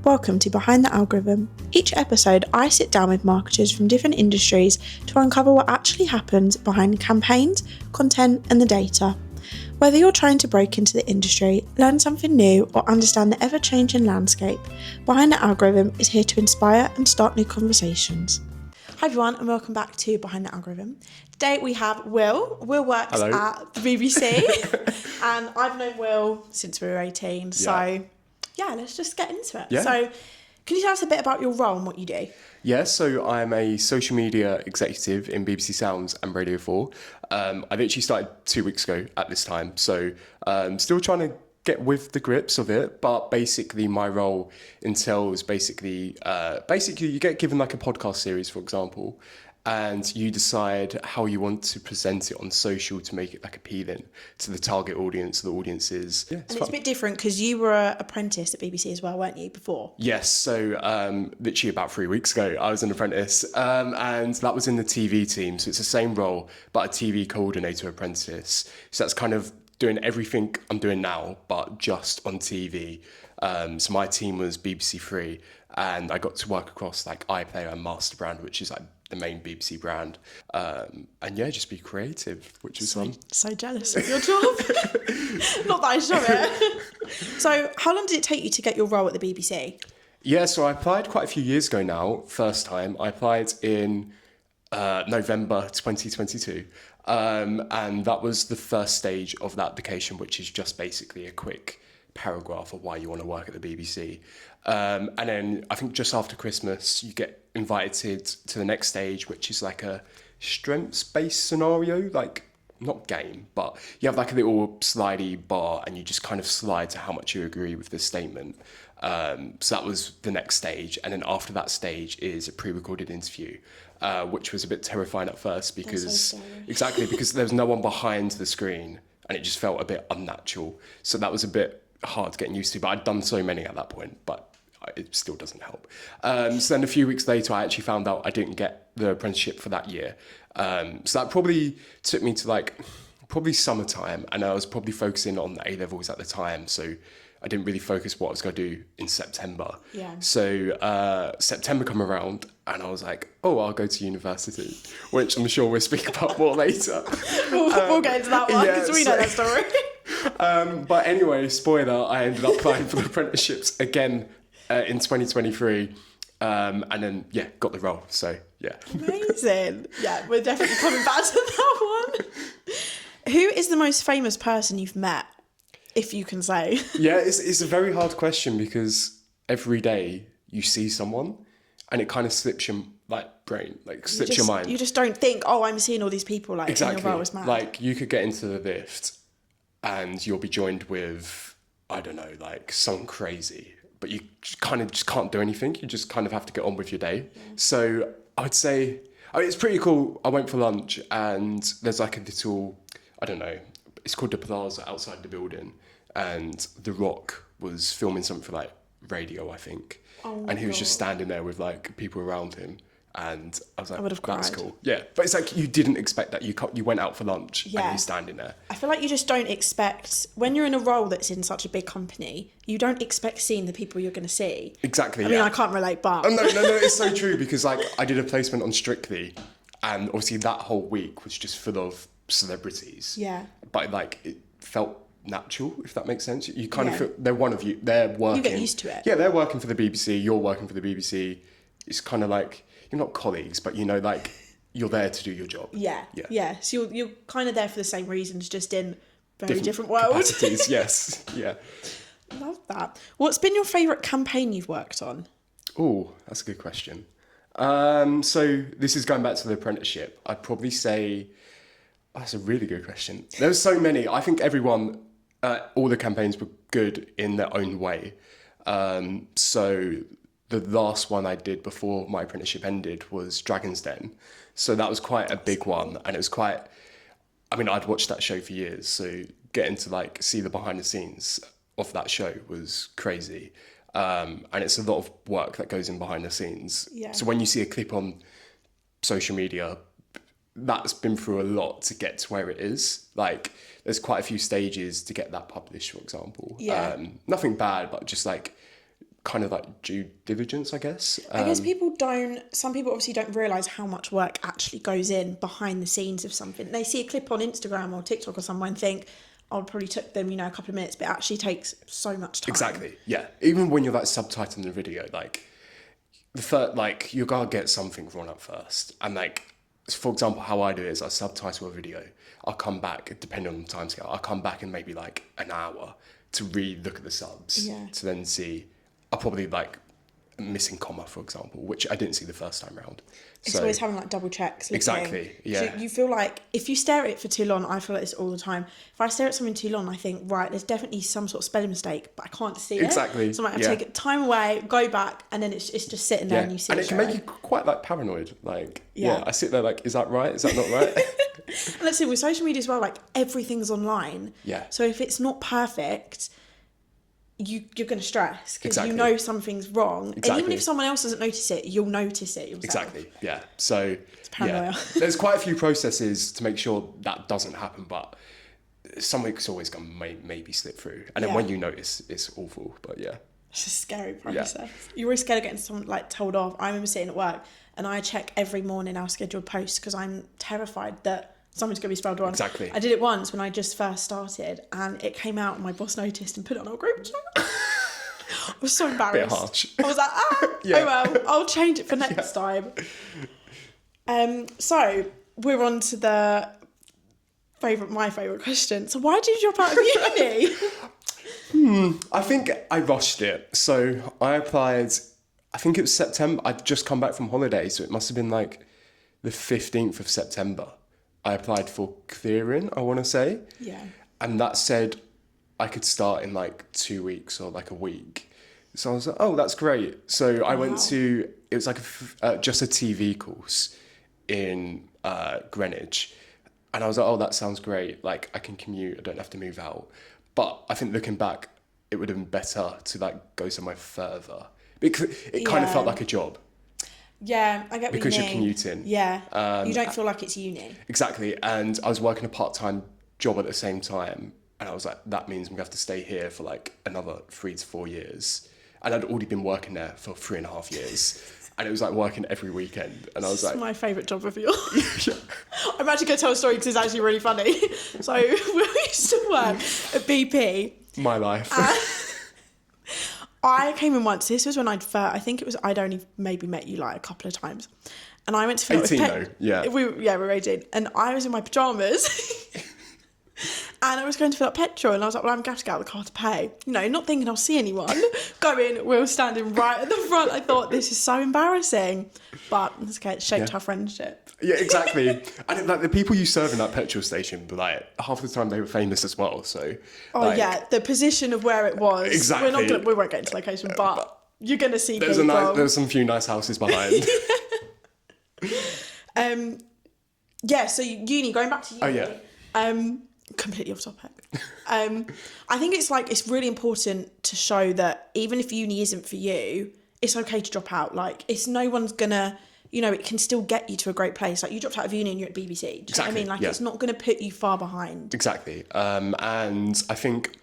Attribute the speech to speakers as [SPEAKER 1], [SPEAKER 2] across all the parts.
[SPEAKER 1] Welcome to Behind the Algorithm. Each episode, I sit down with marketers from different industries to uncover what actually happens behind campaigns, content, and the data. Whether you're trying to break into the industry, learn something new, or understand the ever-changing landscape, Behind the Algorithm is here to inspire and start new conversations. Hi everyone, and welcome back to Behind the Algorithm. Today we have Will. Will works
[SPEAKER 2] Hello.
[SPEAKER 1] at the BBC, and I've known Will since we were 18, so yeah, let's just get into it.
[SPEAKER 2] Yeah.
[SPEAKER 1] So, can you tell us a bit about your role and what you do?
[SPEAKER 2] Yeah, so I'm a social media executive in BBC Sounds and Radio 4. I literally started 2 weeks ago at this time, so still trying to get with the grips of it, but basically my role entails basically you get given like a podcast series, for example, and you decide how you want to present it on social to make it like appealing to the target audience, the audiences. Yeah,
[SPEAKER 1] It's a bit different because you were an apprentice at BBC as well, weren't you, before?
[SPEAKER 2] Yes, so literally about 3 weeks ago, I was an apprentice, and that was in the TV team. So it's the same role, but a TV coordinator apprentice. So that's kind of doing everything I'm doing now, but just on TV. So my team was BBC Three, and I got to work across like iPlayer and Master Brand, which is like the main BBC brand. And yeah, just be creative, which is fun.
[SPEAKER 1] So jealous of your job. Not that I saw it. So how long did it take you to get your role at the BBC?
[SPEAKER 2] Yeah, so I applied quite a few years ago now, first time. I applied in November 2022. And that was the first stage of that application, which is just basically a quick paragraph of why you want to work at the BBC. And then I think just after Christmas, you get invited to the next stage, which is like a strengths-based scenario, like not game, but you have like a little slidey bar and you just kind of slide to how much you agree with the statement. So that was the next stage. And then after that stage is a pre-recorded interview, which was a bit terrifying at first because because there was no one behind the screen and it just felt a bit unnatural. So that was a bit hard getting used to, but I'd done so many at that point, but it still doesn't help. So then a few weeks later, I actually found out I didn't get the apprenticeship for that year. So that probably took me to probably summertime, and I was probably focusing on the A-levels at the time. So I didn't really focus what I was going to do in September.
[SPEAKER 1] Yeah.
[SPEAKER 2] So September come around and I was like, oh, I'll go to university, which I'm sure we'll speak about more later.
[SPEAKER 1] We'll get into that one because we know that story.
[SPEAKER 2] But anyway, spoiler, I ended up applying for the apprenticeships again in 2023. And then, got the role. So, yeah.
[SPEAKER 1] Amazing. Yeah, we're definitely coming back to that one. Who is the most famous person you've met, if you can say?
[SPEAKER 2] Yeah, it's a very hard question because every day you see someone and it kind of slips your brain, slips your mind.
[SPEAKER 1] You just don't think, oh, I'm seeing all these people
[SPEAKER 2] exactly.
[SPEAKER 1] in your role as mad.
[SPEAKER 2] Like you could get into the lift and you'll be joined with, I don't know, someone crazy, but you kind of just can't do anything. You just kind of have to get on with your day. Yeah. So I would say, it's pretty cool. I went for lunch and there's a little, I don't know, it's called the Plaza outside the building, and The Rock was filming something for radio, I think.
[SPEAKER 1] Oh
[SPEAKER 2] and he was just standing there with people around him, and I was like,
[SPEAKER 1] I would have cried.
[SPEAKER 2] That's cool. Yeah, but it's you didn't expect that. You went out for lunch and he's standing there.
[SPEAKER 1] I feel like you just don't expect, when you're in a role that's in such a big company, you don't expect seeing the people you're going to see.
[SPEAKER 2] Exactly.
[SPEAKER 1] I mean, I can't relate, but
[SPEAKER 2] no, it's so true because I did a placement on Strictly, and obviously that whole week was just full of celebrities.
[SPEAKER 1] Yeah.
[SPEAKER 2] But it felt natural, if that makes sense. You kind of feel they're one of you. They're working.
[SPEAKER 1] You get used to it.
[SPEAKER 2] Yeah, they're working for the BBC. You're working for the BBC. It's kind of you're not colleagues, but you're there to do your job.
[SPEAKER 1] Yeah. So you're kind of there for the same reasons, just in very different worlds.
[SPEAKER 2] Capacities, yes. Yeah.
[SPEAKER 1] Love that. What's been your favourite campaign you've worked on?
[SPEAKER 2] Oh, that's a good question. So this is going back to the apprenticeship. I'd probably say, that's a really good question. There's so many. I think all the campaigns were good in their own way. So the last one I did before my apprenticeship ended was Dragon's Den. So that was quite a big one. And it was I'd watched that show for years. So getting to see the behind the scenes of that show was crazy. And it's a lot of work that goes in behind the scenes.
[SPEAKER 1] Yeah.
[SPEAKER 2] So when you see a clip on social media, that's been through a lot to get to where it is. There's quite a few stages to get that published, for example.
[SPEAKER 1] Yeah.
[SPEAKER 2] Nothing bad, but just kind of like due diligence, I guess.
[SPEAKER 1] I guess some people obviously don't realise how much work actually goes in behind the scenes of something. They see a clip on Instagram or TikTok or somewhere and think, oh, it probably took them, a couple of minutes, but it actually takes so much time.
[SPEAKER 2] Exactly, yeah. Even when you're like subtitling the video, like you gotta get something wrong at first. And like, for example, how I do it is I subtitle a video. I'll come back, depending on the timescale, I'll come back in maybe like an hour to re-look at the subs, to then see, I'll probably like missing comma, for example, which I didn't see the first time round.
[SPEAKER 1] It's always having like double checks.
[SPEAKER 2] Exactly, yeah.
[SPEAKER 1] So you feel like if you stare at it for too long, I feel like this all the time. If I stare at something too long, I think, right, there's definitely some sort of spelling mistake, but I can't see it.
[SPEAKER 2] Exactly.
[SPEAKER 1] So I might have to take time away, go back, and then it's just sitting there and you see it.
[SPEAKER 2] And it can make you quite like paranoid. Like, I sit there like, is that right? Is that not right?
[SPEAKER 1] And let's see, with social media as well, like everything's online.
[SPEAKER 2] Yeah.
[SPEAKER 1] So if it's not perfect, you're going to stress because
[SPEAKER 2] Exactly.
[SPEAKER 1] you know something's wrong.
[SPEAKER 2] Exactly.
[SPEAKER 1] And even if someone else doesn't notice it, you'll notice it yourself.
[SPEAKER 2] Exactly, yeah. So,
[SPEAKER 1] it's paranoia.
[SPEAKER 2] There's quite a few processes to make sure that doesn't happen, but something's always going to maybe slip through. And then when you notice, it's awful, but yeah.
[SPEAKER 1] It's a scary process. You're always scared of getting someone like told off. I remember sitting at work and I check every morning our scheduled posts because I'm terrified that something's going to be spelled wrong.
[SPEAKER 2] Exactly.
[SPEAKER 1] I did it once when I just first started and it came out and my boss noticed and put it on our group chat. I was so embarrassed.
[SPEAKER 2] Bit harsh.
[SPEAKER 1] I was like, oh well, I'll change it for next time. So we're on to my favourite question. So why did you drop out of uni?
[SPEAKER 2] I think I rushed it. So I applied, I think it was September. I'd just come back from holiday, so it must have been like the 15th of September. I applied for clearing, I want to say.
[SPEAKER 1] Yeah.
[SPEAKER 2] And that said I could start in like 2 weeks or like a week. So I was like, oh, that's great. So I went to, it was like just a TV course in Greenwich. And I was like, oh, that sounds great. Like I can commute, I don't have to move out. But I think looking back, it would have been better to like go somewhere further. Because it kind of felt like a job.
[SPEAKER 1] Yeah, I get what you mean.
[SPEAKER 2] Because you're commuting.
[SPEAKER 1] Yeah, you don't feel like it's uni.
[SPEAKER 2] Exactly. And I was working a part-time job at the same time. And I was like, that means I'm going to have to stay here for like another 3 to 4 years. And I'd already been working there for 3.5 years. And it was like working every weekend. And I was like...
[SPEAKER 1] It's my favourite job of yours. I'm actually going to tell a story because it's actually really funny. So we used to work at BP.
[SPEAKER 2] My life.
[SPEAKER 1] I came in once. This was when I'd only maybe met you like a couple of times. And I went to fill up with
[SPEAKER 2] 18 though, yeah.
[SPEAKER 1] We were 18. And I was in my pyjamas. And I was going to fill up petrol. And I was like, well, I'm going to have to get out of the car to pay. Not thinking I'll see anyone. Go in, we were standing right at the front. I thought, this is so embarrassing. But it's okay, it shaped our friendship.
[SPEAKER 2] Yeah, exactly. And like the people you serve in that petrol station, but like half the time they were famous as well. So.
[SPEAKER 1] The position of where it was.
[SPEAKER 2] Exactly.
[SPEAKER 1] We won't get into location, but you're going to see
[SPEAKER 2] there's
[SPEAKER 1] people.
[SPEAKER 2] There's some few nice houses behind.
[SPEAKER 1] So uni, going back to uni.
[SPEAKER 2] Oh yeah.
[SPEAKER 1] Completely off topic. I think it's really important to show that even if uni isn't for you, it's okay to drop out. Like, it's no one's gonna, it can still get you to a great place. Like, you dropped out of uni and you're at BBC. Do you know what I mean? Like, it's not gonna put you far behind.
[SPEAKER 2] Exactly. And I think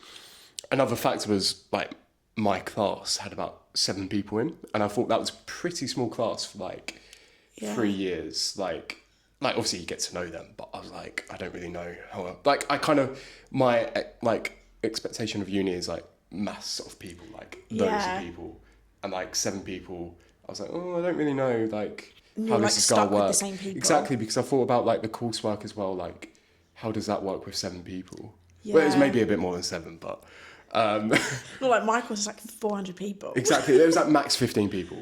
[SPEAKER 2] another factor was like my class had about 7 people in, and I thought that was a pretty small class for like 3 years. Like obviously you get to know them, but I was like, I don't really know how. My expectation of uni is like mass of people, like loads of people, and like 7 people. I was like, oh, I don't really know like how this is gonna work. With the same people. Exactly, because I thought about like the coursework as well. Like, how does that work with 7 people? Yeah. Well, it was maybe a bit more than 7, but
[SPEAKER 1] not like my course is like 400 people.
[SPEAKER 2] Exactly, there was like max 15 people.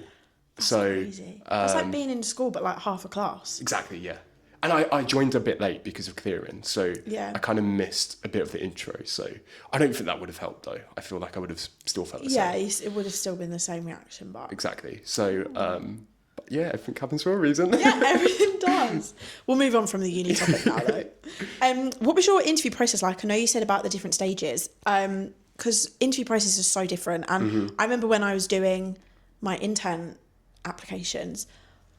[SPEAKER 1] That's crazy. That's like being in school, but like half a class.
[SPEAKER 2] Exactly, yeah. And I joined a bit late because of clearing, so I kind of missed a bit of the intro. So I don't think that would have helped, though. I feel like I would have still felt the same.
[SPEAKER 1] Yeah, it would have still been the same reaction, but...
[SPEAKER 2] Exactly. So, but yeah, everything happens for a reason.
[SPEAKER 1] Yeah, everything does. We'll move on from the uni topic now, though. What was your interview process like? I know you said about the different stages, because interview process is so different. And I remember when I was doing my intern applications...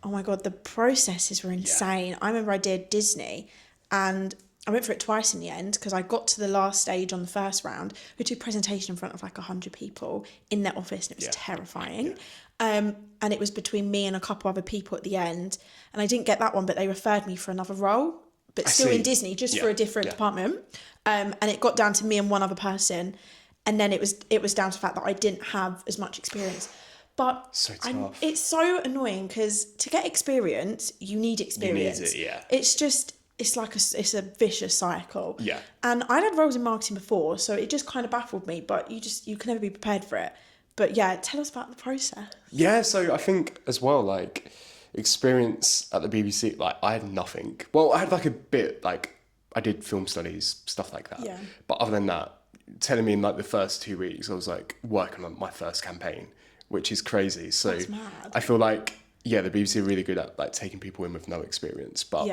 [SPEAKER 1] Oh my God, the processes were insane. I remember I did Disney and I went for it twice in the end because I got to the last stage on the first round. We did a presentation in front of like 100 people in their office, and it was terrifying. And it was between me and a couple other people at the end, and I didn't get that one, but they referred me for another role, but still in Disney, just for a different department. And it got down to me and one other person, and then it was down to the fact that I didn't have as much experience. But
[SPEAKER 2] So tough.
[SPEAKER 1] it's so annoying because to get experience, you need experience.
[SPEAKER 2] You need it, yeah.
[SPEAKER 1] It's just, it's like it's a vicious cycle.
[SPEAKER 2] Yeah.
[SPEAKER 1] And I'd had roles in marketing before, so it just kind of baffled me, but you can never be prepared for it. But yeah, tell us about the process.
[SPEAKER 2] Yeah, so I think as well, like, experience at the BBC, like, I had nothing. Well, I had like a bit, like, I did film studies, stuff like that.
[SPEAKER 1] Yeah.
[SPEAKER 2] But other than that, telling me in like the first 2 weeks, I was like working on my first campaign, which is crazy. So
[SPEAKER 1] That's mad.
[SPEAKER 2] I feel like, yeah, the BBC are really good at like taking people in with no experience. But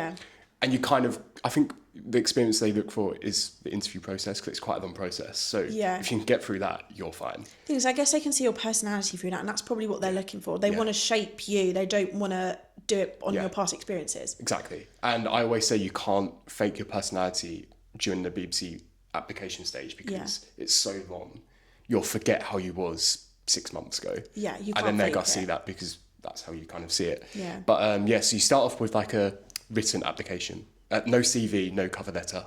[SPEAKER 2] and you kind of, I think the experience they look for is the interview process, because it's quite a long process. So if you can get through that, you're fine.
[SPEAKER 1] Things, I guess they can see your personality through that, and that's probably what they're looking for. They want to shape you. They don't want to do it on your past experiences.
[SPEAKER 2] Exactly. And I always say you can't fake your personality during the BBC application stage, because it's so long. You'll forget how you was 6 months ago.
[SPEAKER 1] Yeah, you can't.
[SPEAKER 2] And then they're
[SPEAKER 1] fake
[SPEAKER 2] gonna
[SPEAKER 1] it.
[SPEAKER 2] see that, because that's how you kind of see it.
[SPEAKER 1] Yeah.
[SPEAKER 2] But so you start off with like a written application. No CV, no cover letter.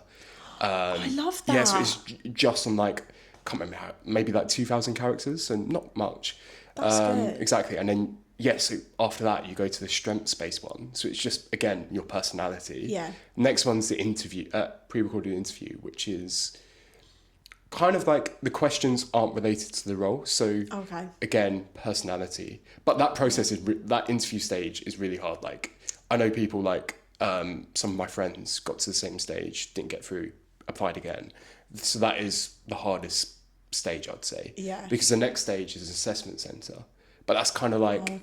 [SPEAKER 1] I love that.
[SPEAKER 2] Yeah, so it's just on like, can't remember how, maybe like 2,000 characters, so not much.
[SPEAKER 1] That's good.
[SPEAKER 2] Exactly. And then, so after that, you go to the strengths-based one. So it's just, again, your personality.
[SPEAKER 1] Yeah.
[SPEAKER 2] Next one's the interview, pre-recorded interview, which is kind of like the questions aren't related to the role. So again, personality. But that process is, that interview stage is really hard. Like, I know people like, some of my friends got to the same stage, didn't get through, applied again. So that is the hardest stage, I'd say.
[SPEAKER 1] Yeah.
[SPEAKER 2] Because the next stage is an assessment centre. But that's kind of like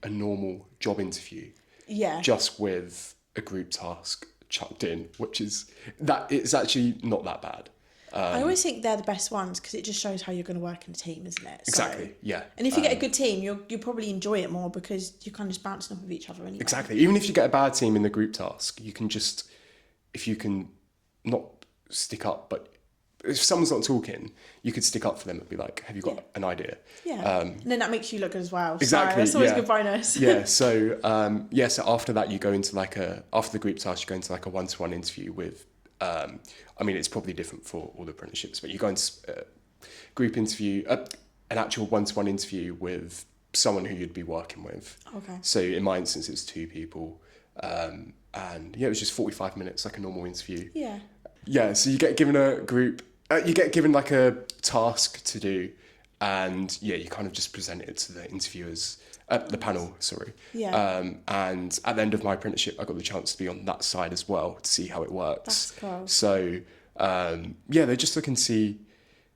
[SPEAKER 2] a normal job interview.
[SPEAKER 1] Yeah.
[SPEAKER 2] Just with a group task chucked in, which is, that it's actually not that bad.
[SPEAKER 1] I always think they're the best ones because it just shows how you're going to work in a team, isn't it?
[SPEAKER 2] Exactly, yeah.
[SPEAKER 1] And if you get a good team, you'll probably enjoy it more because you're kind of just bouncing off of each other anyway.
[SPEAKER 2] Exactly. Even if you get a bad team in the group task, you can just, if you can not stick up, but if someone's not talking, you could stick up for them and be like, have you got an idea?
[SPEAKER 1] Yeah. And then that makes you look good as well.
[SPEAKER 2] Exactly.
[SPEAKER 1] So it's always a good bonus.
[SPEAKER 2] Yeah. So, so after that, you go into like after the group task, you go into like a one-to-one interview with, I mean, it's probably different for all the apprenticeships, but you go into group interview, an actual one-to-one interview with someone who you'd be working with.
[SPEAKER 1] Okay.
[SPEAKER 2] So in my instance, it was 2 people. And it was just 45 minutes, like a normal interview.
[SPEAKER 1] Yeah.
[SPEAKER 2] Yeah, so you get given a group, you get given like a task to do, and you kind of just present it to the interviewers, the panel, sorry.
[SPEAKER 1] Yeah.
[SPEAKER 2] And at the end of my apprenticeship, I got the chance to be on that side as well to see how it works.
[SPEAKER 1] That's cool.
[SPEAKER 2] So, they're just looking to see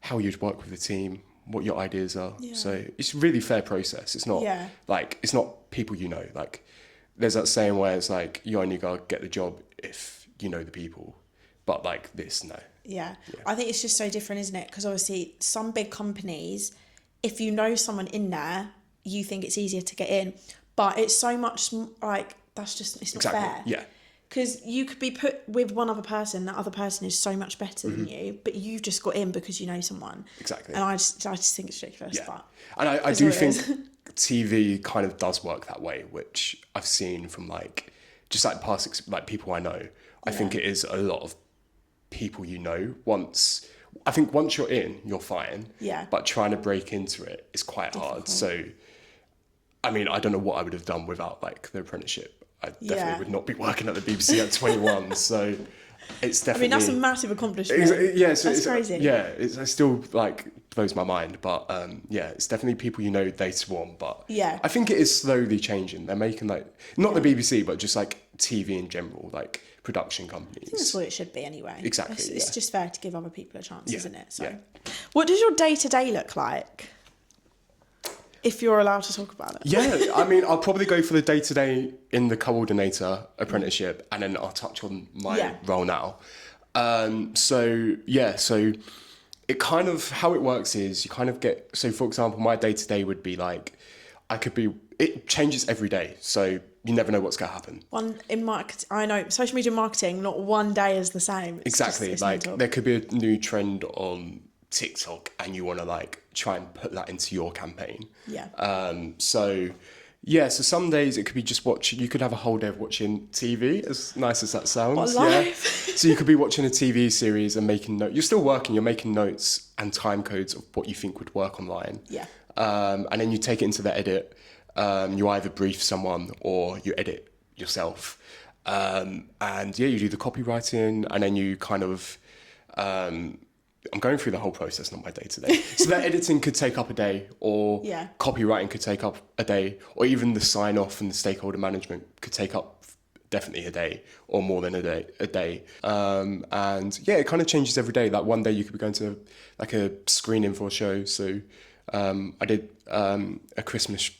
[SPEAKER 2] how you'd work with the team, what your ideas are.
[SPEAKER 1] Yeah.
[SPEAKER 2] So it's a really fair process. It's not like, it's not people you know. Like, there's that saying where it's like, you only gotta get the job if you know the people. But like this, no.
[SPEAKER 1] Yeah. I think it's just so different, isn't it? Because obviously some big companies, if you know someone in there, you think it's easier to get in. But it's so much like, that's just, it's not fair.
[SPEAKER 2] Yeah.
[SPEAKER 1] Because you could be put with one other person, that other person is so much better than you, but you've just got in because you know someone.
[SPEAKER 2] Exactly.
[SPEAKER 1] And I just think it's ridiculous.
[SPEAKER 2] Yeah.
[SPEAKER 1] But
[SPEAKER 2] and I do think TV kind of does work that way, which I've seen from like, just like past, like people I know. I think it is a lot of people you know. Once you're in, you're fine.
[SPEAKER 1] Yeah.
[SPEAKER 2] But trying to break into it is quite hard. So, I mean, I don't know what I would have done without like the apprenticeship. I definitely would not be working at the BBC at 21. So it's definitely.
[SPEAKER 1] I mean, that's a massive accomplishment.
[SPEAKER 2] Yeah, so
[SPEAKER 1] that's crazy.
[SPEAKER 2] Yeah, it still like blows my mind. But it's definitely people you know later on. But I think it is slowly changing. They're making like, not the BBC, but just like TV in general, like production companies.
[SPEAKER 1] I think that's what it should be anyway.
[SPEAKER 2] Exactly.
[SPEAKER 1] It's just fair to give other people a chance, isn't it? So,
[SPEAKER 2] yeah.
[SPEAKER 1] What does your day-to-day look like? If you're allowed to talk about it.
[SPEAKER 2] Yeah, I mean, I'll probably go for the day-to-day in the coordinator apprenticeship, and then I'll touch on my role now. So it kind of, how it works is you kind of get, so for example, my day-to-day would be like, it changes every day. So you never know what's going to happen.
[SPEAKER 1] I know social media marketing, not one day is the same.
[SPEAKER 2] Exactly. There could be a new trend on TikTok and you want to like try and put that into your campaign.
[SPEAKER 1] Yeah.
[SPEAKER 2] So some days it could be just watching. You could have a whole day of watching TV, as nice as that sounds.
[SPEAKER 1] What a life.
[SPEAKER 2] Yeah. So you could be watching a TV series and making notes. You're still working. You're making notes and time codes of what you think would work online.
[SPEAKER 1] Yeah.
[SPEAKER 2] And then you take it into the edit. You either brief someone or you edit yourself. You do the copywriting, and then you kind of. I'm going through the whole process, not my day to day. So that editing could take up a day, or copywriting could take up a day, or even the sign off and the stakeholder management could take up definitely a day or more than a day. It kind of changes every day. Like one day you could be going to like a screening for a show. So I did a Christmas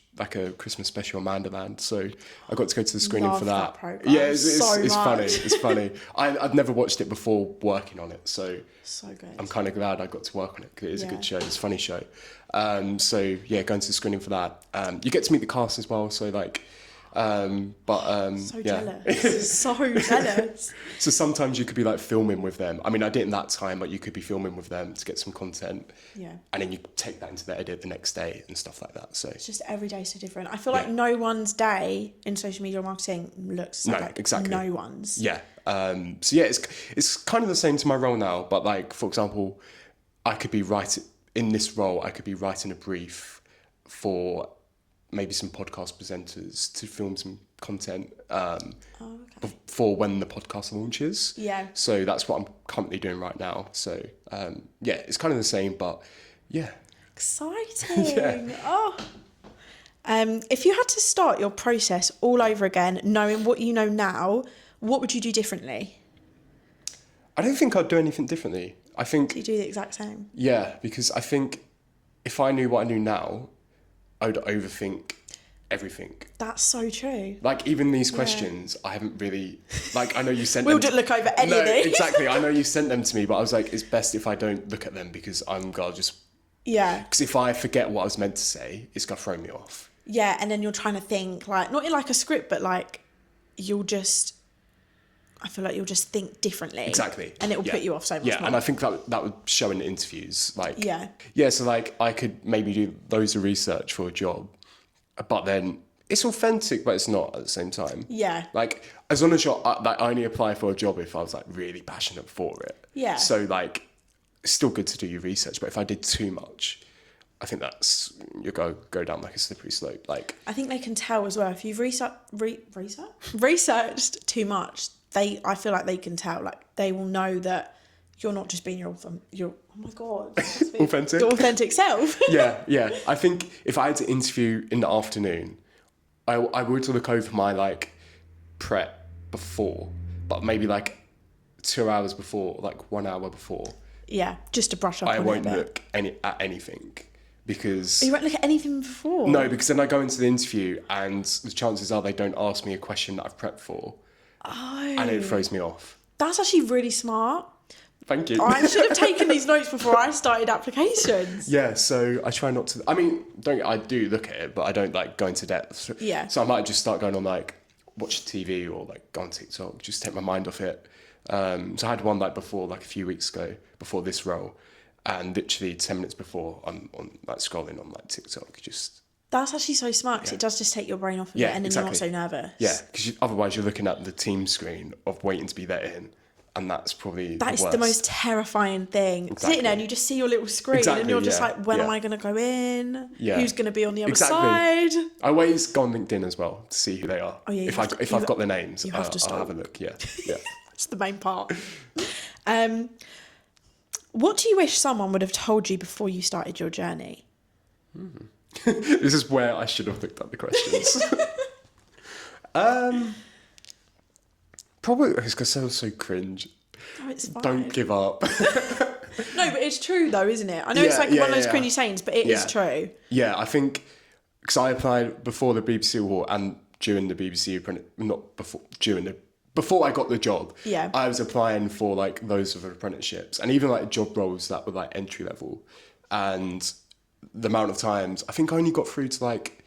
[SPEAKER 2] special on Manderland, so I got to go to the screening for that. Yeah, it's funny. It's funny. I'd never watched it before working on it, so
[SPEAKER 1] good.
[SPEAKER 2] I'm kind of glad I got to work on it because it is a good show. It's a funny show. Going to the screening for that. You get to meet the cast as well, so like.
[SPEAKER 1] Jealous. So jealous.
[SPEAKER 2] So sometimes you could be like filming with them. I mean, I didn't that time, but you could be filming with them to get some content.
[SPEAKER 1] Yeah.
[SPEAKER 2] And then you take that into the edit the next day and stuff like that. So
[SPEAKER 1] it's just every day so different. I feel like no one's day in social media marketing looks exactly no one's.
[SPEAKER 2] Yeah. It's kind of the same to my role now, but like for example, I could be writing a brief for maybe some podcast presenters to film some content for when the podcast launches.
[SPEAKER 1] Yeah.
[SPEAKER 2] So that's what I'm currently doing right now. So it's kind of the same, but yeah.
[SPEAKER 1] Exciting.
[SPEAKER 2] Yeah.
[SPEAKER 1] Oh. If you had to start your process all over again, knowing what you know now, what would you do differently?
[SPEAKER 2] I don't think I'd do anything differently. I think...
[SPEAKER 1] You do the exact same?
[SPEAKER 2] Yeah, because I think if I knew what I knew now, I would overthink everything.
[SPEAKER 1] That's so true.
[SPEAKER 2] Like, even these questions, I haven't really... Like, I know you sent
[SPEAKER 1] We'll
[SPEAKER 2] them...
[SPEAKER 1] just look over any of these.
[SPEAKER 2] Exactly. I know you sent them to me, but I was like, it's best if I don't look at them because I'm going to just...
[SPEAKER 1] Yeah.
[SPEAKER 2] Because if I forget what I was meant to say, it's going to throw me off.
[SPEAKER 1] Yeah, and then you're trying to think, like, not in like a script, but like, I feel like you'll just think differently.
[SPEAKER 2] Exactly.
[SPEAKER 1] And it will put you off so much more.
[SPEAKER 2] Yeah, and I think that would show in interviews. Like,
[SPEAKER 1] yeah,
[SPEAKER 2] so like I could maybe do loads of research for a job, but then it's authentic, but it's not at the same time.
[SPEAKER 1] Yeah.
[SPEAKER 2] Like, as long as I only apply for a job if I was like really passionate for it.
[SPEAKER 1] Yeah.
[SPEAKER 2] So like, it's still good to do your research, but if I did too much, I think you go down like a slippery slope. Like,
[SPEAKER 1] I think they can tell as well if you've researched too much. I feel like they can tell. Like, they will know that you're not just being your oh my god,
[SPEAKER 2] authentic,
[SPEAKER 1] your authentic self.
[SPEAKER 2] yeah. I think if I had to interview in the afternoon, I would look over my like prep before, but maybe like 2 hours before, like 1 hour before.
[SPEAKER 1] Yeah, just to brush up.
[SPEAKER 2] I won't look at anything. Because
[SPEAKER 1] you won't look at anything before?
[SPEAKER 2] No, because then I go into the interview and the chances are they don't ask me a question that I've prepped for.
[SPEAKER 1] Oh.
[SPEAKER 2] And it throws me off.
[SPEAKER 1] That's actually really smart.
[SPEAKER 2] Thank you.
[SPEAKER 1] I should have taken these notes before I started applications.
[SPEAKER 2] Yeah, so I try not to... I mean, I do look at it, but I don't like go into depth.
[SPEAKER 1] Yeah.
[SPEAKER 2] So I might just start going on like, watch TV or like go on TikTok, just take my mind off it. So I had one like before, like a few weeks ago, before this role. And literally 10 minutes before, I'm on like scrolling on like TikTok.
[SPEAKER 1] That's actually so smart because it does just take your brain off of it, and then you're not so nervous.
[SPEAKER 2] Yeah, because otherwise you're looking at the team screen of waiting to be let in, and that's probably the worst.
[SPEAKER 1] The most terrifying thing.
[SPEAKER 2] Exactly.
[SPEAKER 1] Sitting there and you just see your little screen, and you're just like, when am I going to go in?
[SPEAKER 2] Yeah.
[SPEAKER 1] Who's going to be on the other side?
[SPEAKER 2] I always go on LinkedIn as well to see who they are.
[SPEAKER 1] Oh, yeah,
[SPEAKER 2] if I've got their names,
[SPEAKER 1] you have to stop.
[SPEAKER 2] I'll have a look. Yeah.
[SPEAKER 1] That's the main part. What do you wish someone would have told you before you started your journey?
[SPEAKER 2] This is where I should have looked up the questions. Probably it's because they're so cringe.
[SPEAKER 1] Oh, it's fine.
[SPEAKER 2] Don't give up.
[SPEAKER 1] No, but it's true though, isn't it? I know it's like one of those cringy sayings, but it is true.
[SPEAKER 2] Yeah, I think because I applied before the BBC Award and during the BBC before I got the job, I was applying for like loads of apprenticeships and even like job roles that were like entry level. And the amount of times, I think I only got through to like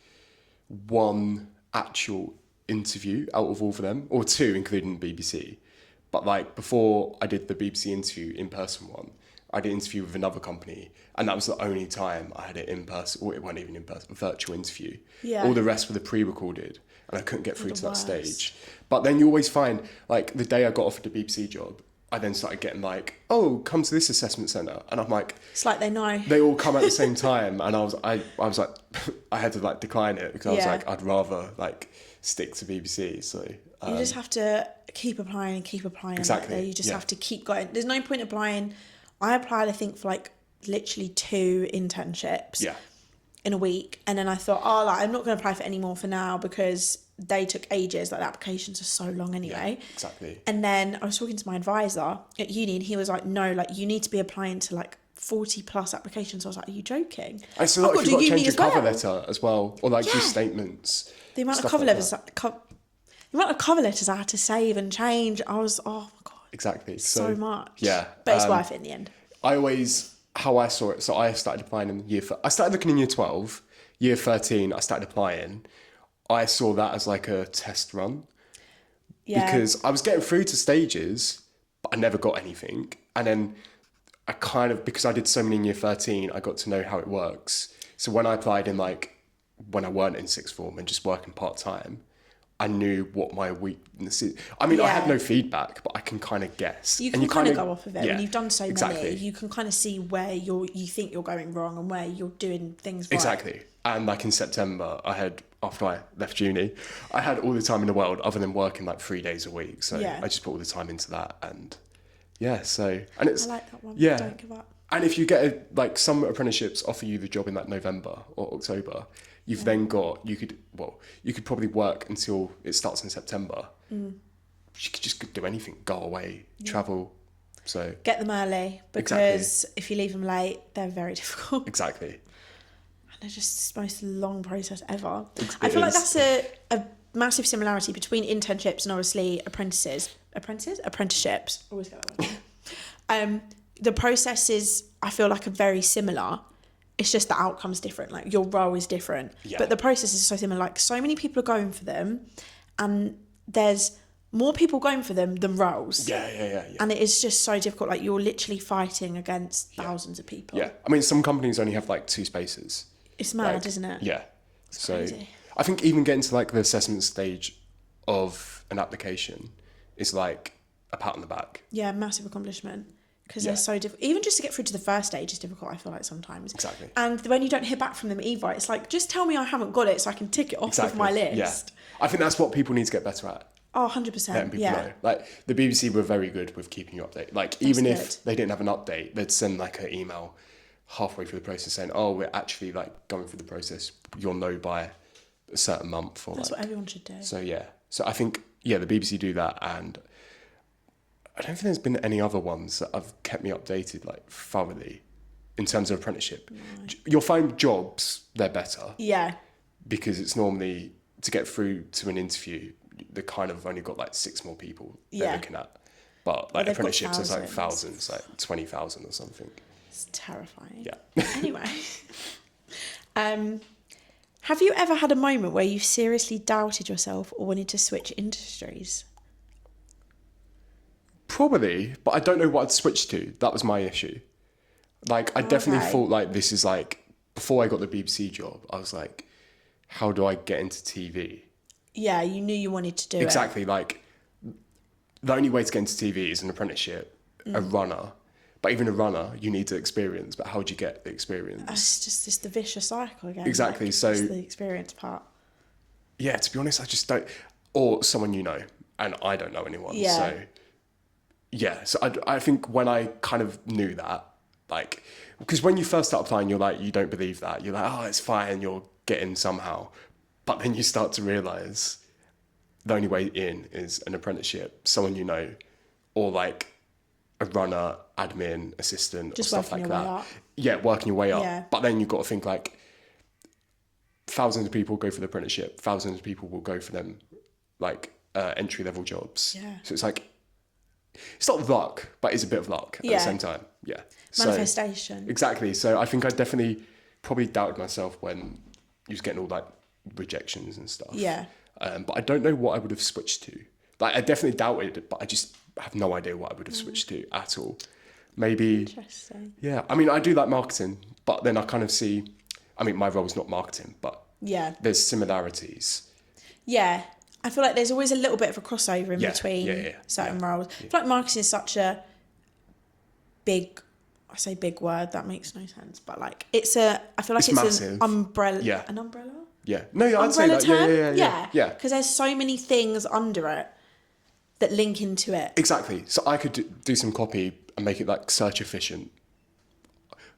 [SPEAKER 2] one actual interview out of all of them, or two, including the BBC. But like before I did the BBC interview in person one, I did an interview with another company, and that was the only time I had it in person, or it wasn't even in person, a virtual interview.
[SPEAKER 1] Yeah.
[SPEAKER 2] All the rest were the pre-recorded, and I couldn't get through to that
[SPEAKER 1] worst.
[SPEAKER 2] stage. But then you always find, like the day I got offered the BBC job, I then started getting like, oh, come to this assessment centre. And I'm like...
[SPEAKER 1] It's like they know.
[SPEAKER 2] They all come at the same time, and I was like, I had to like decline it, because I was
[SPEAKER 1] Yeah.
[SPEAKER 2] like, I'd rather like stick to BBC, so...
[SPEAKER 1] You just have to keep applying and keep applying.
[SPEAKER 2] Exactly,
[SPEAKER 1] Like, you just
[SPEAKER 2] yeah.
[SPEAKER 1] have to keep going. There's no point applying. I applied, I think, for like literally 2 internships
[SPEAKER 2] Yeah.
[SPEAKER 1] in a week. And then I thought, oh, like, I'm not going to apply for any more for now because they took ages. Like, the applications are so long anyway.
[SPEAKER 2] Yeah, exactly.
[SPEAKER 1] And then I was talking to my advisor at uni, and he was like, no, like, you need to be applying to like 40 plus applications. I was like, are you joking?
[SPEAKER 2] And so like, if you've got to change your cover letter as well, or like do statements.
[SPEAKER 1] The amount of
[SPEAKER 2] stuff
[SPEAKER 1] cover
[SPEAKER 2] like
[SPEAKER 1] letters,
[SPEAKER 2] that.
[SPEAKER 1] the amount of cover letters I had to save and change, I was, oh my God.
[SPEAKER 2] Exactly.
[SPEAKER 1] So much.
[SPEAKER 2] Yeah.
[SPEAKER 1] But it's worth it in the end.
[SPEAKER 2] How I saw it, so I started applying in I started looking in year 12, year 13, I started applying. I saw that as like a test run.
[SPEAKER 1] Yeah.
[SPEAKER 2] Because I was getting through to stages, but I never got anything. And then I kind of, because I did so many in year 13, I got to know how it works. So when I applied in like, when I weren't in sixth form and just working part-time, I knew what my weakness is. I mean, I had no feedback, but I can kind of guess.
[SPEAKER 1] You can kind of go off of it.
[SPEAKER 2] Yeah,
[SPEAKER 1] When you've done so
[SPEAKER 2] exactly.
[SPEAKER 1] many, you can kind of see where you think you're going wrong and where you're doing things right.
[SPEAKER 2] Exactly. And like in September, after I left uni, I had all the time in the world other than working like 3 days a week. So
[SPEAKER 1] Yeah.
[SPEAKER 2] I just put all the time into that. And yeah, so, and it's...
[SPEAKER 1] I like that one.
[SPEAKER 2] Yeah.
[SPEAKER 1] Don't give up.
[SPEAKER 2] And if you get like some apprenticeships offer you the job in like November or October, you've then got, you could probably work until it starts in September. You could just do anything, go away, travel. So
[SPEAKER 1] Get them early, because if you leave them late, they're very difficult.
[SPEAKER 2] exactly.
[SPEAKER 1] And they're just the most long process ever.
[SPEAKER 2] It
[SPEAKER 1] I feel like
[SPEAKER 2] is.
[SPEAKER 1] that's a massive similarity between internships and obviously apprenticeships. Always get that wrong. The processes, I feel like, are very similar. It's just the outcome's different. Like, your role is different.
[SPEAKER 2] Yeah.
[SPEAKER 1] But the process is so similar. Like, so many people are going for them, and there's more people going for them than roles.
[SPEAKER 2] Yeah.
[SPEAKER 1] And it is just so difficult. Like, you're literally fighting against thousands of people.
[SPEAKER 2] Yeah. I mean, some companies only have like 2 spaces.
[SPEAKER 1] It's mad,
[SPEAKER 2] Like,
[SPEAKER 1] isn't it?
[SPEAKER 2] Yeah. So
[SPEAKER 1] crazy.
[SPEAKER 2] I think even getting to like the assessment stage of an application is like a pat on the back.
[SPEAKER 1] Yeah, massive accomplishment. Because
[SPEAKER 2] Yeah.
[SPEAKER 1] they're so difficult. Even just to get through to the first stage is difficult, I feel like, sometimes.
[SPEAKER 2] Exactly.
[SPEAKER 1] And when you don't hear back from them either, it's like, just tell me I haven't got it so I can tick it off of my list.
[SPEAKER 2] Yeah. I think that's what people need to get better at.
[SPEAKER 1] Oh, 100%.
[SPEAKER 2] Letting people
[SPEAKER 1] Yeah.
[SPEAKER 2] know. Like the BBC were very good with keeping you updated. Like even
[SPEAKER 1] good.
[SPEAKER 2] if they didn't have an update, they'd send like an email halfway through the process saying, "Oh, we're actually like going through the process. You'll know by a certain month." Or
[SPEAKER 1] That's
[SPEAKER 2] like,
[SPEAKER 1] what everyone should do.
[SPEAKER 2] so yeah. So I think the BBC do that, and I don't think there's been any other ones that have kept me updated like thoroughly in terms of apprenticeship.
[SPEAKER 1] No.
[SPEAKER 2] You'll find jobs they're better
[SPEAKER 1] Yeah.
[SPEAKER 2] because it's normally to get through to an interview. They kind of only got like 6 more people they're
[SPEAKER 1] Yeah.
[SPEAKER 2] looking at, but like
[SPEAKER 1] they've got
[SPEAKER 2] apprenticeships is like
[SPEAKER 1] thousands.
[SPEAKER 2] thousands, like 20,000 or something.
[SPEAKER 1] It's terrifying.
[SPEAKER 2] Yeah.
[SPEAKER 1] Anyway. Have you ever had a moment where you seriously doubted yourself or wanted to switch industries?
[SPEAKER 2] Probably, but I don't know what I'd switch to. That was my issue. Like I definitely
[SPEAKER 1] Okay.
[SPEAKER 2] thought like this is like before I got the BBC job, I was like, how do I get into TV?
[SPEAKER 1] Yeah, you knew you wanted to do
[SPEAKER 2] Exactly. Like the only way to get into TV is an apprenticeship, a runner. But even a runner, you need to experience. But how do you get the experience?
[SPEAKER 1] It's just the vicious cycle again.
[SPEAKER 2] Exactly, so-
[SPEAKER 1] it's the experience part.
[SPEAKER 2] Yeah, to be honest, I just don't. Or someone you know, and I don't know anyone.
[SPEAKER 1] Yeah.
[SPEAKER 2] So yeah, so I think when I kind of knew that, like, because when you first start applying, you're like, you don't believe that. You're like, oh, it's fine, you'll get in somehow. But then you start to realise the only way in is an apprenticeship, someone you know, or like a runner, admin, assistant,
[SPEAKER 1] Just
[SPEAKER 2] or stuff
[SPEAKER 1] working
[SPEAKER 2] like
[SPEAKER 1] your way
[SPEAKER 2] that.
[SPEAKER 1] up.
[SPEAKER 2] Yeah, working your way up.
[SPEAKER 1] Yeah.
[SPEAKER 2] But then you've got to think like thousands of people go for the apprenticeship, thousands of people will go for them like entry level jobs.
[SPEAKER 1] Yeah.
[SPEAKER 2] So it's like, it's not luck, but it's a bit of luck at
[SPEAKER 1] Yeah.
[SPEAKER 2] the same time. Yeah. So,
[SPEAKER 1] Manifestation.
[SPEAKER 2] exactly. So I think I definitely probably doubted myself when you was getting all like rejections and stuff.
[SPEAKER 1] Yeah.
[SPEAKER 2] But I don't know what I would have switched to. Like, I definitely doubted it, but I just have no idea what I would have switched to at all. Maybe,
[SPEAKER 1] Interesting.
[SPEAKER 2] yeah. I mean, I do like marketing, but then I kind of see, I mean, my role's not marketing, but
[SPEAKER 1] Yeah.
[SPEAKER 2] there's similarities.
[SPEAKER 1] Yeah. I feel like there's always a little bit of a crossover in
[SPEAKER 2] Yeah,
[SPEAKER 1] between
[SPEAKER 2] yeah,
[SPEAKER 1] certain roles. I feel like marketing is such a big, I say big word, that makes no sense, but like I feel like it's
[SPEAKER 2] massive.
[SPEAKER 1] an umbrella.
[SPEAKER 2] Yeah.
[SPEAKER 1] An umbrella?
[SPEAKER 2] Yeah. No, yeah, I'd say
[SPEAKER 1] Umbrella
[SPEAKER 2] that.
[SPEAKER 1] term?
[SPEAKER 2] Yeah.
[SPEAKER 1] Because there's so many things under it that link into it.
[SPEAKER 2] Exactly. So I could do some copy and make it like search efficient.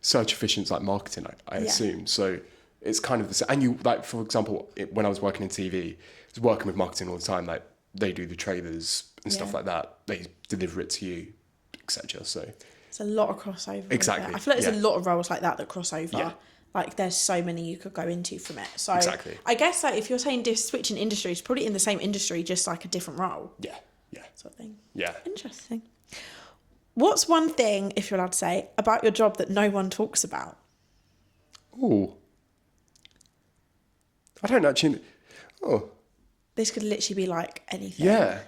[SPEAKER 2] Search efficient's like marketing, I assume. So it's kind of the same. And you, like, for example, when I was working in TV, I was working with marketing all the time. Like, they do the trailers and stuff like that. They deliver it to you, etc. So
[SPEAKER 1] it's a lot of crossover.
[SPEAKER 2] Exactly.
[SPEAKER 1] I feel like there's a lot of roles like that cross over.
[SPEAKER 2] Yeah.
[SPEAKER 1] Like, there's so many you could go into from it. So
[SPEAKER 2] Exactly.
[SPEAKER 1] I guess like if you're saying switching industries, probably in the same industry, just like a different role.
[SPEAKER 2] yeah.
[SPEAKER 1] Sort of thing.
[SPEAKER 2] Yeah.
[SPEAKER 1] Interesting. What's one thing, if you're allowed to say, about your job that no one talks about?
[SPEAKER 2] Ooh. I don't actually. Oh.
[SPEAKER 1] This could literally be like anything.
[SPEAKER 2] Yeah.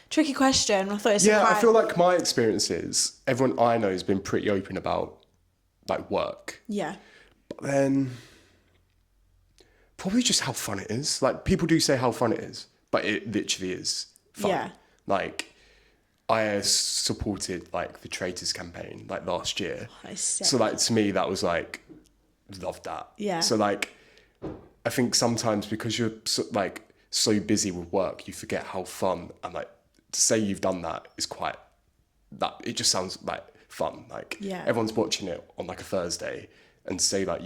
[SPEAKER 1] Tricky question. I thought it's
[SPEAKER 2] Yeah, I feel like my experiences, everyone I know has been pretty open about like work.
[SPEAKER 1] Yeah.
[SPEAKER 2] But then probably just how fun it is. Like, people do say how fun it is, but it literally is fun.
[SPEAKER 1] Yeah.
[SPEAKER 2] Like, I supported like the Traitors campaign like last year.
[SPEAKER 1] That is sick.
[SPEAKER 2] So like, to me that was like, loved that.
[SPEAKER 1] Yeah.
[SPEAKER 2] So like, I think sometimes because you're so busy with work, you forget how fun, and like, to say you've done that is quite, that it just sounds like fun. Like, everyone's watching it on like a Thursday, and say like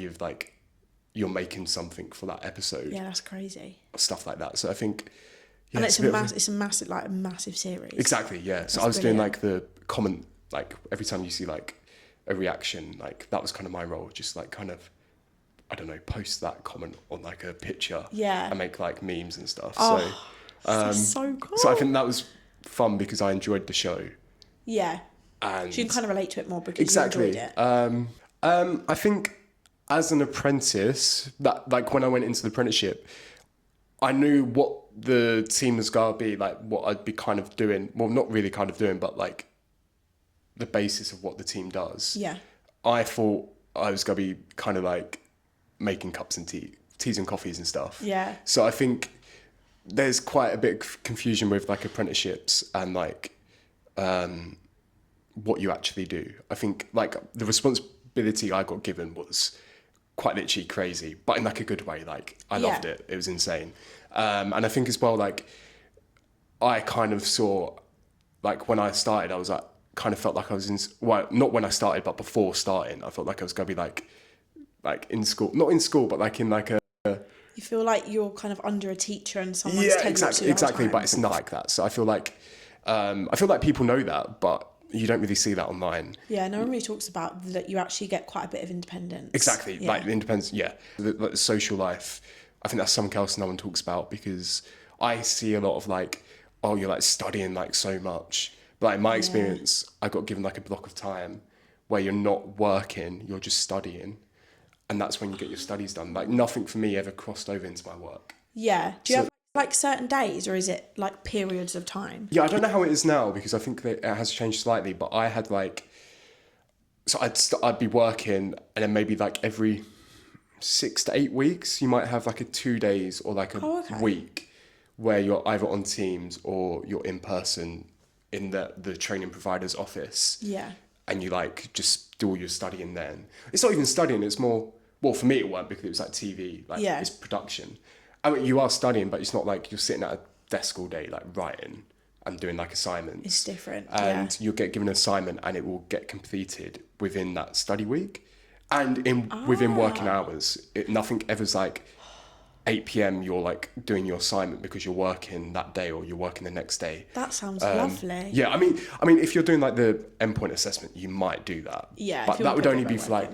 [SPEAKER 2] you're making something for that episode.
[SPEAKER 1] Yeah, that's crazy.
[SPEAKER 2] Stuff like that. So I think,
[SPEAKER 1] and it's a massive series.
[SPEAKER 2] Exactly, yeah. So
[SPEAKER 1] That's
[SPEAKER 2] I was doing
[SPEAKER 1] brilliant.
[SPEAKER 2] like the comment, like every time you see like a reaction, like that was kind of my role, just like kind of, I don't know, post that comment on like a picture.
[SPEAKER 1] Yeah.
[SPEAKER 2] And make like memes and stuff.
[SPEAKER 1] That's so cool.
[SPEAKER 2] So I think that was fun because I enjoyed the show.
[SPEAKER 1] Yeah.
[SPEAKER 2] And
[SPEAKER 1] So you can kind of relate to it more because you enjoyed it.
[SPEAKER 2] I think as an apprentice, that like when I went into the apprenticeship, I knew what the team was going to be, like what I'd be kind of doing. Well, not really kind of doing, but like the basis of what the team does.
[SPEAKER 1] Yeah.
[SPEAKER 2] I thought I was going to be kind of like making cups and teas and coffees and stuff.
[SPEAKER 1] Yeah.
[SPEAKER 2] So I think there's quite a bit of confusion with like apprenticeships and like what you actually do. I think like the responsibility I got given was quite literally crazy, but in like a good way. Like, I loved it. It was insane. And I think as well, like, I kind of saw, like, when I started, I was like, kind of felt like I was in, well, not when I started, but before starting, I felt like I was going to be like in school, not in school, but like in like a,
[SPEAKER 1] You feel like you're kind of under a teacher and someone's
[SPEAKER 2] yeah,
[SPEAKER 1] telling
[SPEAKER 2] exactly,
[SPEAKER 1] you the whole time.
[SPEAKER 2] but it's not like that. So I feel like people know that, but you don't really see that online.
[SPEAKER 1] Yeah, no one really talks about that you actually get quite a bit of independence.
[SPEAKER 2] Exactly,
[SPEAKER 1] Yeah.
[SPEAKER 2] like the independence, yeah. The social life, I think that's something else no one talks about, because I see a lot of like, oh, you're like studying like so much. But like in my experience, I got given like a block of time where you're not working, you're just studying. And that's when you get your studies done. Like, nothing for me ever crossed over into my work.
[SPEAKER 1] Yeah. Do you have like certain days, or is it like periods of time?
[SPEAKER 2] Yeah, I don't know how it is now, because I think that it has changed slightly, but I had like, so I'd be working, and then maybe like every 6 to 8 weeks, you might have like a 2 days or like a week where you're either on Teams or you're in person in the training provider's office.
[SPEAKER 1] Yeah.
[SPEAKER 2] And you like just do all your studying then. It's not even studying, it's more, well, for me it weren't, because it was like TV, like it's production. I mean, you are studying, but it's not like you're sitting at a desk all day, like writing and doing like assignments.
[SPEAKER 1] It's different.
[SPEAKER 2] And you'll get given an assignment and it will get completed within that study week. And within working hours, nothing ever's like 8 p.m. you're like doing your assignment because you're working that day or you're working the next day.
[SPEAKER 1] That sounds lovely.
[SPEAKER 2] Yeah, I mean, if you're doing like the endpoint assessment, you might do that.
[SPEAKER 1] Yeah,
[SPEAKER 2] but that would only be for like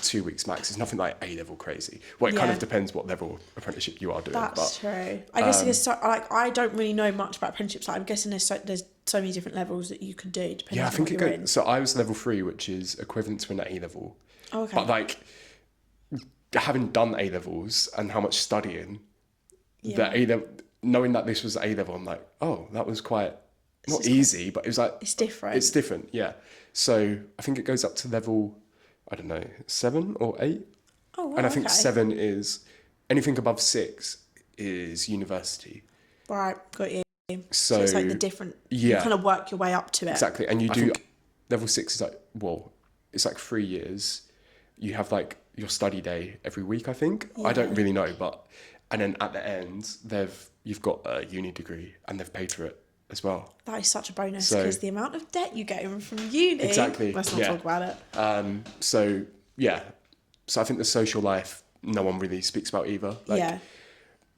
[SPEAKER 2] 2 weeks max. It's nothing like A-level crazy. Well, it kind of depends what level apprenticeship you are doing.
[SPEAKER 1] That's true. I guess it's like, I don't really know much about apprenticeships. Like, I'm guessing there's so many different levels that you could do depending on what you're in.
[SPEAKER 2] So I was level 3, which is equivalent to an A-level.
[SPEAKER 1] Okay.
[SPEAKER 2] But like, having done A-levels and how much studying, The A-level, knowing that this was A-level, I'm like, oh, that was quite, not easy, but it was like...
[SPEAKER 1] It's different.
[SPEAKER 2] It's different, yeah. So I think it goes up to level, I don't know, 7 or 8.
[SPEAKER 1] Oh, wow,
[SPEAKER 2] and I think
[SPEAKER 1] okay.
[SPEAKER 2] 7 is, anything above 6 is university.
[SPEAKER 1] Right, got you.
[SPEAKER 2] So
[SPEAKER 1] it's like the different,
[SPEAKER 2] yeah,
[SPEAKER 1] you kind of work your way up to it.
[SPEAKER 2] Exactly. And you do, level 6 is like, well, it's like 3 years. You have like your study day every week, I think.
[SPEAKER 1] Yeah.
[SPEAKER 2] I don't really know, but, and then at the end, you've got a uni degree and they've paid for it as well.
[SPEAKER 1] That is such a bonus, because the amount of debt you get in from uni.
[SPEAKER 2] Exactly.
[SPEAKER 1] Let's not talk about it.
[SPEAKER 2] So yeah, so I think the social life, no one really speaks about either. Like,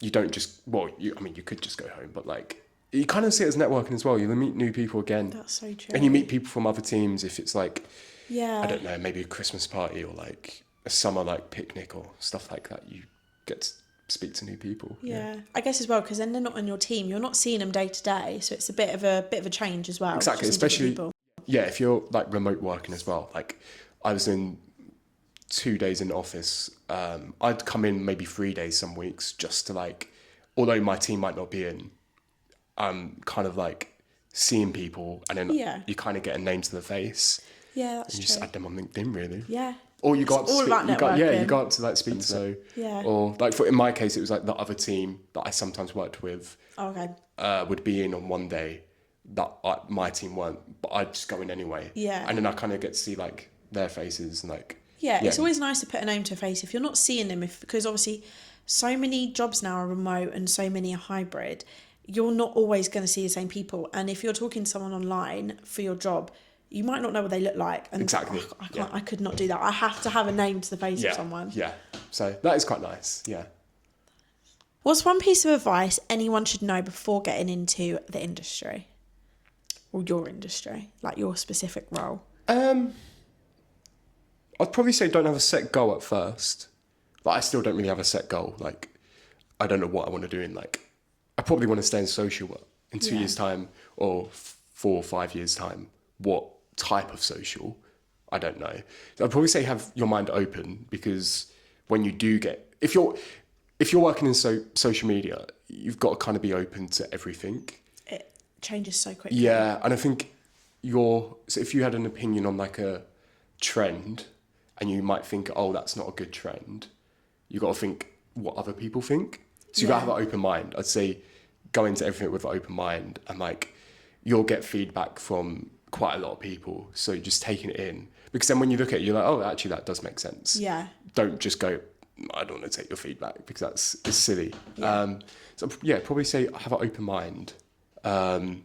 [SPEAKER 2] you don't just, well, you could just go home, but like, you kind of see it as networking as well. You'll meet new people again.
[SPEAKER 1] That's so true.
[SPEAKER 2] And you meet people from other teams if it's like,
[SPEAKER 1] yeah,
[SPEAKER 2] I don't know, maybe a Christmas party or like a summer like picnic or stuff like that. You get to speak to new people.
[SPEAKER 1] Yeah. I guess as well, because then they're not on your team. You're not seeing them day to day, so it's a bit of a change as well.
[SPEAKER 2] Exactly, especially if you're like remote working as well. Like I was in 2 days in the office. I'd come in maybe 3 days some weeks just to like, although my team might not be in, I'm kind of like seeing people, and then you kind of get a name to the face.
[SPEAKER 1] Yeah, that's
[SPEAKER 2] and you
[SPEAKER 1] true.
[SPEAKER 2] just add them on LinkedIn, really.
[SPEAKER 1] Yeah.
[SPEAKER 2] Or you got
[SPEAKER 1] all about networking.
[SPEAKER 2] You got to like speak to know.
[SPEAKER 1] Yeah.
[SPEAKER 2] Or like in my case, it was like the other team that I sometimes worked with.
[SPEAKER 1] Okay.
[SPEAKER 2] Would be in on one day that my team weren't, but I'd just go in anyway.
[SPEAKER 1] Yeah.
[SPEAKER 2] And then I kind of get to see like their faces and like.
[SPEAKER 1] Yeah, it's always nice to put a name to a face if you're not seeing them, because obviously so many jobs now are remote and so many are hybrid. You're not always going to see the same people, and if you're talking to someone online for your job, you might not know what they look like. And
[SPEAKER 2] exactly.
[SPEAKER 1] I could not do that. I have to have a name to the face of someone.
[SPEAKER 2] Yeah. So that is quite nice. Yeah.
[SPEAKER 1] What's one piece of advice anyone should know before getting into the industry, or your industry, like your specific role?
[SPEAKER 2] I'd probably say don't have a set goal at first. Like I still don't really have a set goal. Like I don't know what I want to do in like. I probably want to stay in social work in 2 years' time or 4 or 5 years' time. What type of social? I don't know. So I'd probably say have your mind open, because when you do get, if you're working in social media, you've got to kind of be open to everything.
[SPEAKER 1] It changes so quickly.
[SPEAKER 2] Yeah, and I think so if you had an opinion on like a trend, and you might think, oh, that's not a good trend, you got to think what other people think. So you got to have an open mind. I'd say go into everything with an open mind, and like you'll get feedback from quite a lot of people. So just taking it in, because then when you look at it, you're like, oh, actually that does make sense. Yeah. Don't just go, I don't want to take your feedback, because it's silly. Yeah. So yeah, probably say have an open mind. And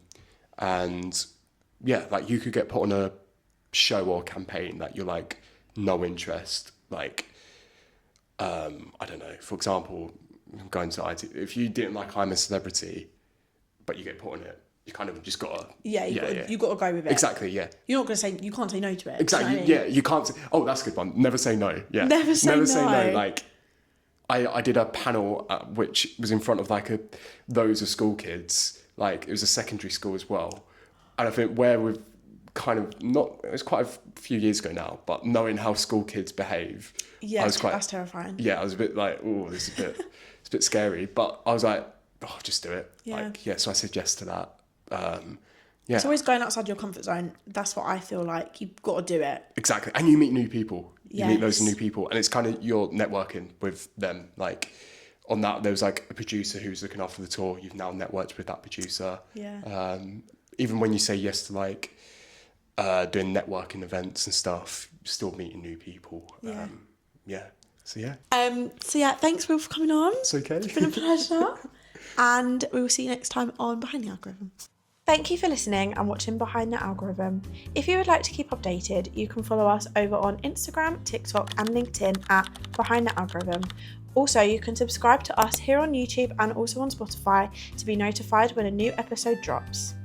[SPEAKER 2] yeah, like you could get put on a show or campaign that you're like no interest. Like, I don't know, for example, going to IT, if you didn't like I'm a Celebrity, but you get put on it, you kind of just gotta you gotta go with it. Exactly, yeah. You're not gonna say, you can't say no to it. Exactly, you know what I mean? Yeah. You can't say, oh, that's a good one. Never say no. Yeah. Never say no. Like I did a panel which was in front of like those of school kids. Like it was a secondary school as well, and I think where we've kind of it was quite a few years ago now, but knowing how school kids behave, that's terrifying. Yeah, I was a bit like, oh, it's a bit scary, but I was like, oh, just do it. So I said yes to that. It's always going outside your comfort zone. That's what I feel like. You've got to do it. Exactly. And you meet new people. You meet loads of new people, and it's kind of you're networking with them. Like on that, there was like a producer who's looking after the tour. You've now networked with that producer. Yeah. Even when you say yes to like doing networking events and stuff, still meeting new people. Thanks Will for coming on. It's okay. It's been a pleasure. And we will see you next time on Behind the Algorithm. Thank you for listening and watching Behind the Algorithm. If you would like to keep updated, you can follow us over on Instagram, TikTok and LinkedIn at Behind the Algorithm. Also, you can subscribe to us here on YouTube and also on Spotify to be notified when a new episode drops.